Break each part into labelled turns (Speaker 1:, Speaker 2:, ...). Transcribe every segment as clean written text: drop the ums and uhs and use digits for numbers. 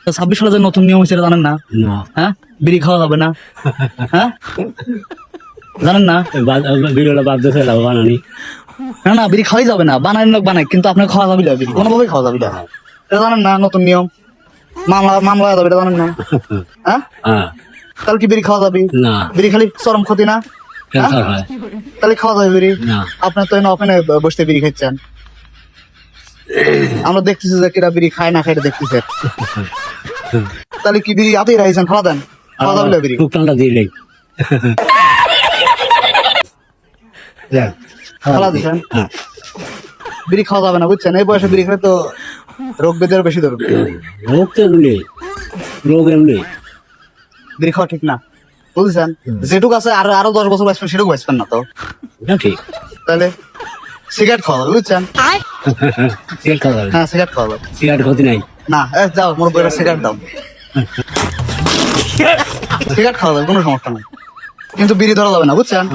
Speaker 1: 26 সালে যে নতুন নিয়ম হয়েছে জানেন না? হ্যাঁ, বিড়ি খাওয়া যাবে না। হ্যাঁ, জানেন না?
Speaker 2: ভিডিওটা বাদ দিয়ে ফেলাবো বানানি।
Speaker 1: না না, বিড়ি খাওয়াই যাবে না, বানাই লোক বানাই, কিন্তু আপনার খাওয়া যাবে না, বিড়ি কোনোভাবেই খাওয়া যাবে না। এটা জানেন না নতুন নিয়ম? মামলা মামলা হয়ে যাবে, এটা জানেন না? হ্যাঁ,
Speaker 2: হ্যাঁ
Speaker 1: তাহলে কি বিড়ি খাওয়া যাবে?
Speaker 2: না
Speaker 1: বিড়ি খালি চরম ক্ষতি না?
Speaker 2: ক্যান্সার হয়
Speaker 1: তাহলে খাওয়া যাবে বিড়ি?
Speaker 2: না।
Speaker 1: আপনার তো ওপেনে বসতে বিড়ি খাচ্ছেন, আমরা দেখতেছি যে কিরা বিড়ি খায় না খাই এটা দেখতেছে। তাহলে কি বিড়ি আপনি রাখছেন, খাওয়া দেন, খাওয়া যাবে না বিড়ি?
Speaker 2: টুকটানটা দিলেই
Speaker 1: খাওয়া দিচ্ছেন,
Speaker 2: হ্যাঁ
Speaker 1: বিড়ি খাওয়া যাবে না, বুঝছেন? এই বয়সে বিড়ি খেলে তো রোগ ব্যাধি আরো বেশি ধরবে।
Speaker 2: রোগ তো এমনি, রোগ এমনি।
Speaker 1: বিড়ি খাওয়া ঠিক না, বুঝছেন? যেটুকু আছে আরো আরো 10 বছর বাঁচবেন, সেটুকু বাঁচবেন না তো।
Speaker 2: এটা ঠিক।
Speaker 1: তাহলে সিগারেট খাওয়া যাবে, বুঝছেন?
Speaker 2: সিগারেট খাওয়া যাবে?
Speaker 1: হ্যাঁ, সিগারেট খাওয়া যাবে।
Speaker 2: সিগারেট ক্ষতি নাই।
Speaker 1: না, যাও মোর বইটা সিগারেট দাও। সিগারেট খাওয়া যাবে, কোনো সমস্যা নাই, কিন্তু বিড়ি ধরা যাবে না, বুঝছেন?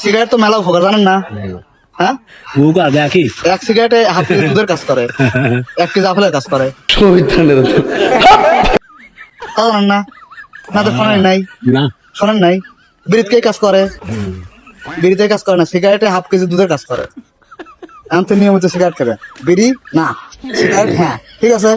Speaker 1: সিগারেট তো মেলা উপকার, জানেন না? হ্যাঁ,
Speaker 2: মুখ আর দেখি
Speaker 1: এক সিগারেটে হাফ কেজি দুধের কাজ করে, 1 কেজি আপেলের কাজ করে। তা জানেন না? না তো শোনেন নাই?
Speaker 2: না
Speaker 1: শোনেন নাই? বিড়িতে কাজ করে, বিড়িতে কাজ করে না, সিগারেটে হাফ কেজি দুধের কাজ করে। এখন তো নিয়মিত সিগারেট খাবে, বিড়ি না, সিগারেট হ্যাঁ, ঠিক আছে।